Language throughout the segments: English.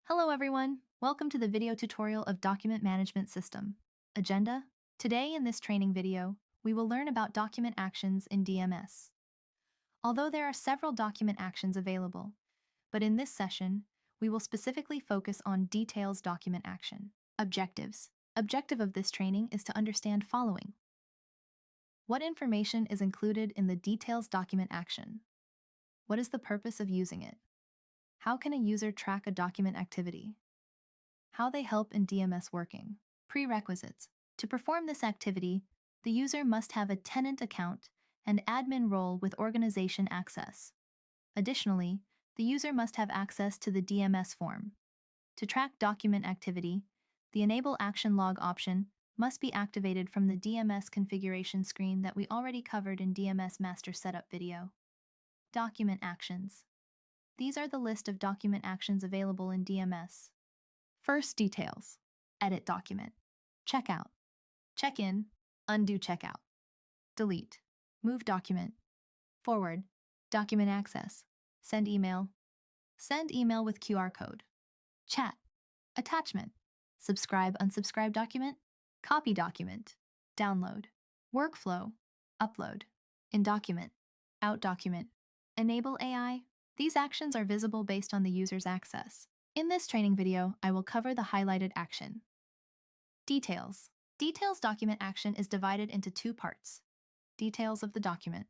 Hello everyone, welcome to the video tutorial of Document Management System. Agenda? Today in this training video, we will learn about document actions in DMS. Although there are several document actions available, but in this session, we will specifically focus on details document action. Objectives. Objective of this training is to understand following. What information is included in the details document action? What is the purpose of using it? How can a user track a document activity? How they help in DMS working. Prerequisites. To perform this activity, the user must have a tenant account and admin role with organization access. Additionally, the user must have access to the DMS form. To track document activity, the Enable Action Log option must be activated from the DMS configuration screen that we already covered in DMS Master Setup video. Document actions. These are the list of document actions available in DMS. First, details. Edit document. Checkout. Check-in. Undo checkout. Delete. Move document. Forward. Document access. Send email. Send email with QR code. Chat. Attachment. Subscribe, unsubscribe document. Copy document. Download. Workflow. Upload. In document. Out document. Enable AI. These actions are visible based on the user's access. In this training video, I will cover the highlighted action. Details. Details document action is divided into two parts. Details of the document.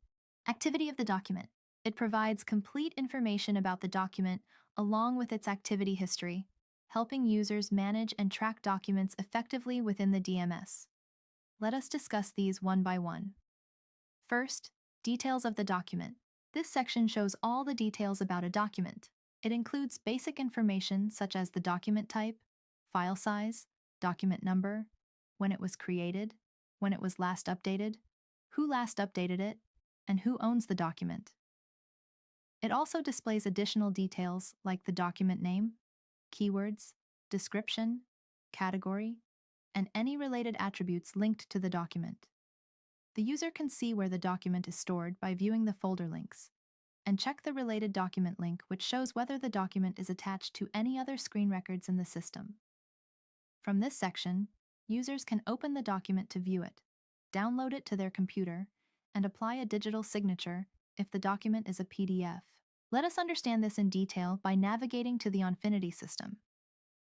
Activity of the document. It provides complete information about the document along with its activity history, helping users manage and track documents effectively within the DMS. Let us discuss these one by one. First, details of the document. This section shows all the details about a document. It includes basic information such as the document type, file size, document number, when it was created, when it was last updated, who last updated it, and who owns the document. It also displays additional details like the document name, keywords, description, category, and any related attributes linked to the document. The user can see where the document is stored by viewing the folder links, and check the related document link, which shows whether the document is attached to any other screen records in the system. From this section, users can open the document to view it, download it to their computer, and apply a digital signature if the document is a PDF. Let us understand this in detail by navigating to the Onfinity system.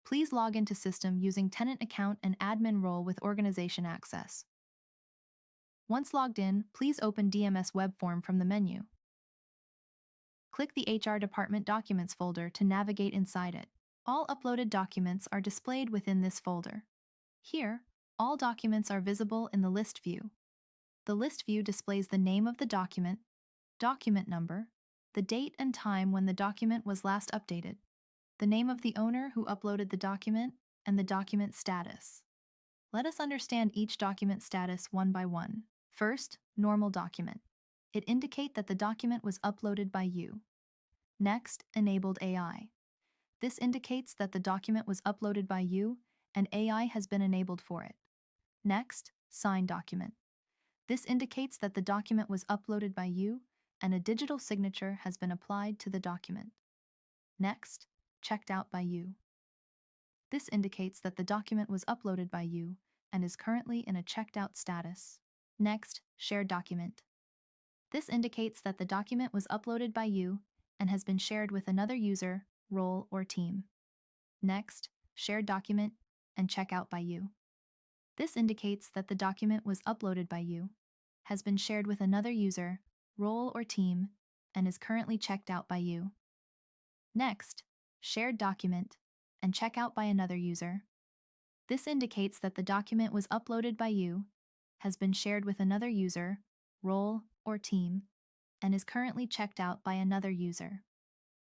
Please log into system using tenant account and admin role with organization access. Once logged in, please open DMS web form from the menu. Click the HR Department Documents folder to navigate inside it. All uploaded documents are displayed within this folder. Here, all documents are visible in the list view. The list view displays the name of the document, document number, the date and time when the document was last updated, the name of the owner who uploaded the document, and the document status. Let us understand each document status one by one. First, normal document. It indicates that the document was uploaded by you. Next, enabled AI. This indicates that the document was uploaded by you and AI has been enabled for it. Next, signed document. This indicates that the document was uploaded by you and a digital signature has been applied to the document. Next, checked out by you. This indicates that the document was uploaded by you and is currently in a checked out status. Next, shared document. This indicates that the document was uploaded by you and has been shared with another user, role, or team. Next, shared document and checkout by you. This indicates that the document was uploaded by you, has been shared with another user, role, or team, and is currently checked out by you. Next, shared document and checkout by another user. This indicates that the document was uploaded by you, has been shared with another user, role, or team, and is currently checked out by another user.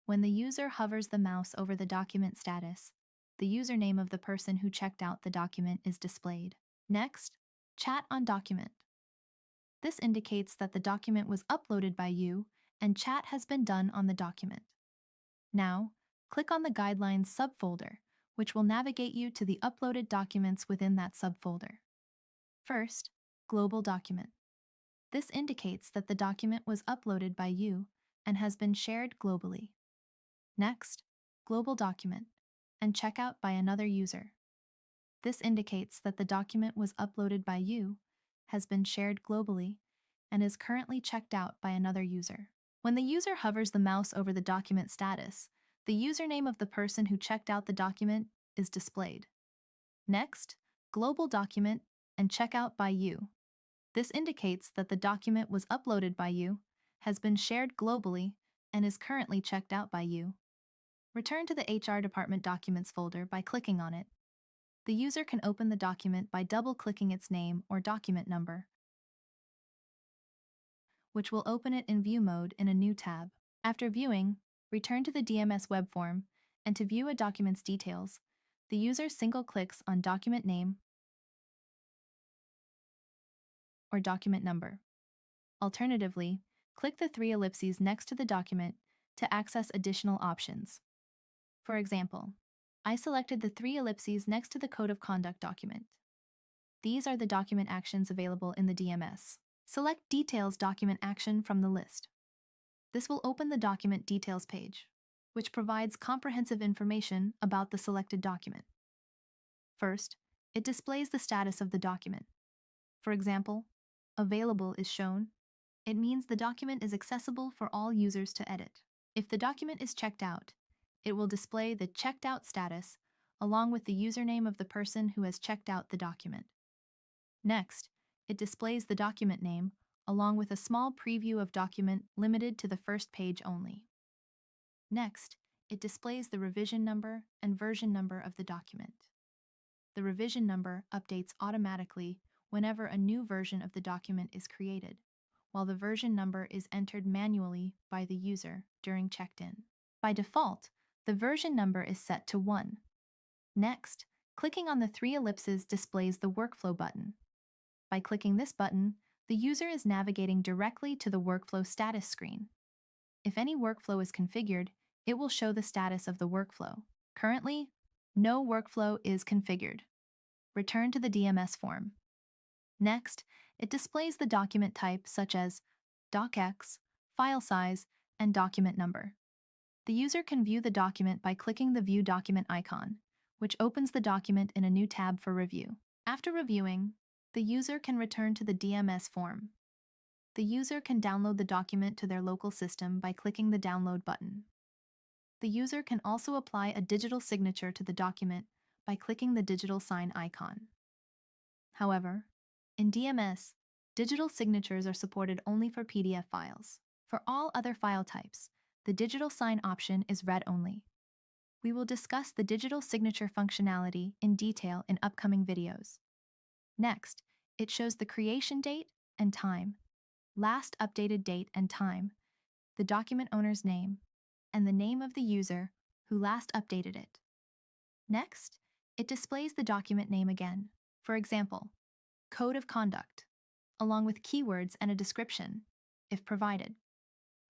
When the user hovers the mouse over the document status, the username of the person who checked out the document is displayed. Next, chat on document. This indicates that the document was uploaded by you and chat has been done on the document. Now, click on the Guidelines subfolder, which will navigate you to the uploaded documents within that subfolder. First, Global Document. This indicates that the document was uploaded by you and has been shared globally. Next, Global Document. and checkout by another user. This indicates that the document was uploaded by you, has been shared globally, and is currently checked out by another user. When the user hovers the mouse over the document status, the username of the person who checked out the document is displayed. Next, global document and checkout by you. This indicates that the document was uploaded by you, has been shared globally, and is currently checked out by you. Return to the HR Department Documents folder by clicking on it. The user can open the document by double-clicking its name or document number, which will open it in view mode in a new tab. After viewing, return to the DMS web form, and to view a document's details, the user single-clicks on document name or document number. Alternatively, click the three ellipses next to the document to access additional options. For example, I selected the three ellipses next to the Code of Conduct document. These are the document actions available in the DMS. Select Details Document Action from the list. This will open the Document Details page, which provides comprehensive information about the selected document. First, it displays the status of the document. For example, Available is shown. It means the document is accessible for all users to edit. If the document is checked out, it will display the checked out status along with the username of the person who has checked out the document. Next, it displays the document name along with a small preview of document limited to the first page only. Next, it displays the revision number and version number of the document. The revision number updates automatically whenever a new version of the document is created, while the version number is entered manually by the user during checked-in. By default, the version number is set to 1. Next, clicking on the three ellipses displays the Workflow button. By clicking this button, the user is navigating directly to the workflow status screen. If any workflow is configured, it will show the status of the workflow. Currently, no workflow is configured. Return to the DMS form. Next, it displays the document type such as docx, file size, and document number. The user can view the document by clicking the View Document icon, which opens the document in a new tab for review. After reviewing, the user can return to the DMS form. The user can download the document to their local system by clicking the Download button. The user can also apply a digital signature to the document by clicking the digital sign icon. However, in DMS, digital signatures are supported only for PDF files. For all other file types, the digital sign option is read-only. We will discuss the digital signature functionality in detail in upcoming videos. Next, it shows the creation date and time, last updated date and time, the document owner's name, and the name of the user who last updated it. Next, it displays the document name again. For example, Code of Conduct, along with keywords and a description, if provided.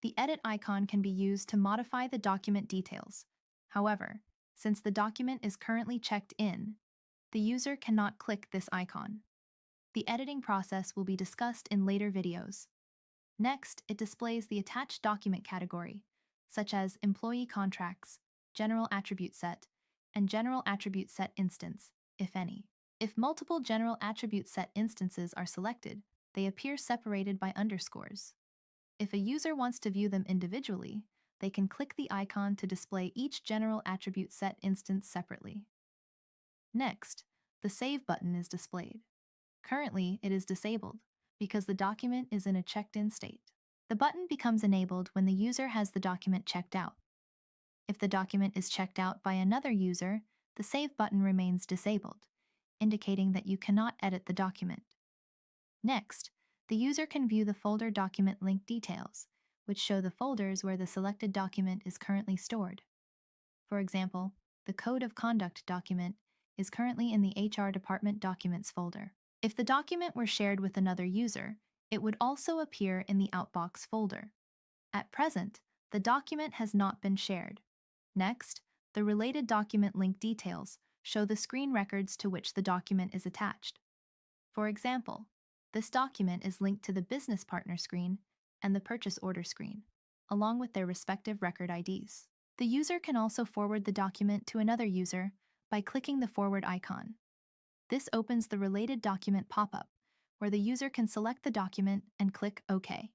The edit icon can be used to modify the document details. However, since the document is currently checked in, the user cannot click this icon. The editing process will be discussed in later videos. Next, it displays the attached document category, such as Employee Contracts, General Attribute Set, and General Attribute Set Instance, if any. If multiple General Attribute Set instances are selected, they appear separated by underscores. If a user wants to view them individually, they can click the icon to display each General Attribute Set instance separately. Next, the Save button is displayed. Currently, it is disabled because the document is in a checked-in state. The button becomes enabled when the user has the document checked out. If the document is checked out by another user, the Save button remains disabled, indicating that you cannot edit the document. Next, the user can view the folder document link details, which show the folders where the selected document is currently stored. For example, the Code of Conduct document is currently in the HR Department Documents folder. If the document were shared with another user, it would also appear in the Outbox folder. At present, the document has not been shared. Next, the related document link details show the screen records to which the document is attached. For example, this document is linked to the Business Partner screen and the Purchase Order screen, along with their respective record IDs. The user can also forward the document to another user by clicking the forward icon. This opens the related document pop-up, where the user can select the document and click OK.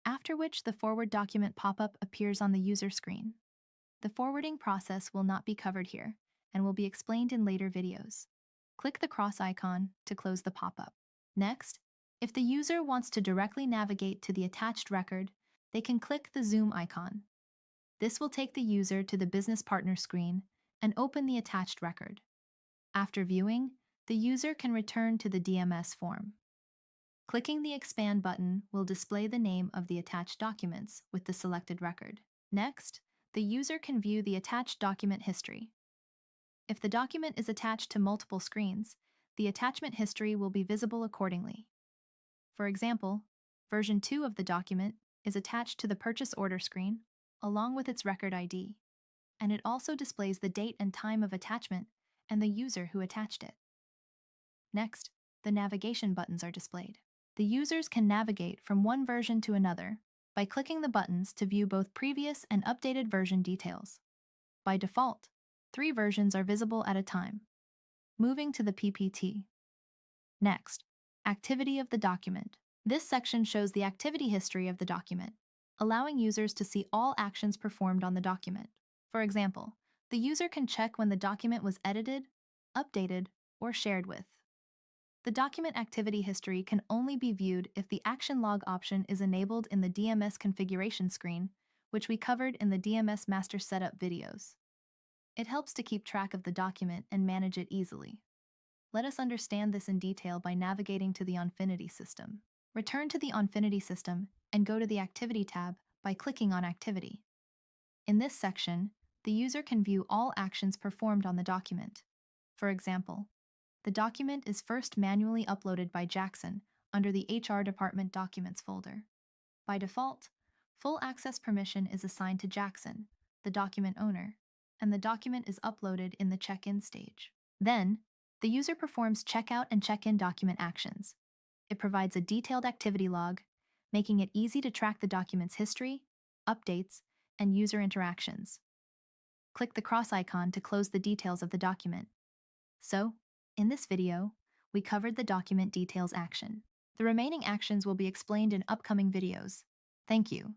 After which the forward document pop-up appears on the user screen. The forwarding process will not be covered here and will be explained in later videos. Click the cross icon to close the pop-up. Next, if the user wants to directly navigate to the attached record, they can click the zoom icon. This will take the user to the business partner screen and open the attached record. After viewing, the user can return to the DMS form. Clicking the Expand button will display the name of the attached documents with the selected record. Next, the user can view the attached document history. If the document is attached to multiple screens, the attachment history will be visible accordingly. For example, version 2 of the document is attached to the purchase order screen, along with its record ID, and it also displays the date and time of attachment and the user who attached it. Next, the navigation buttons are displayed. The users can navigate from one version to another by clicking the buttons to view both previous and updated version details. By default, 3 versions are visible at a time. Moving to the PPT. Next, activity of the document. This section shows the activity history of the document, allowing users to see all actions performed on the document. For example, the user can check when the document was edited, updated, or shared with. The document activity history can only be viewed if the action log option is enabled in the DMS configuration screen, which we covered in the DMS master setup videos. It helps to keep track of the document and manage it easily. Let us understand this in detail by navigating to the Onfinity system. Return to the Onfinity system and go to the Activity tab by clicking on Activity. In this section, the user can view all actions performed on the document. For example, the document is first manually uploaded by Jackson under the HR Department Documents folder. By default, full access permission is assigned to Jackson, the document owner, and the document is uploaded in the check-in stage. Then, the user performs checkout and check-in document actions. It provides a detailed activity log, making it easy to track the document's history, updates, and user interactions. Click the cross icon to close the details of the document. So, in this video, we covered the document details action. The remaining actions will be explained in upcoming videos. Thank you.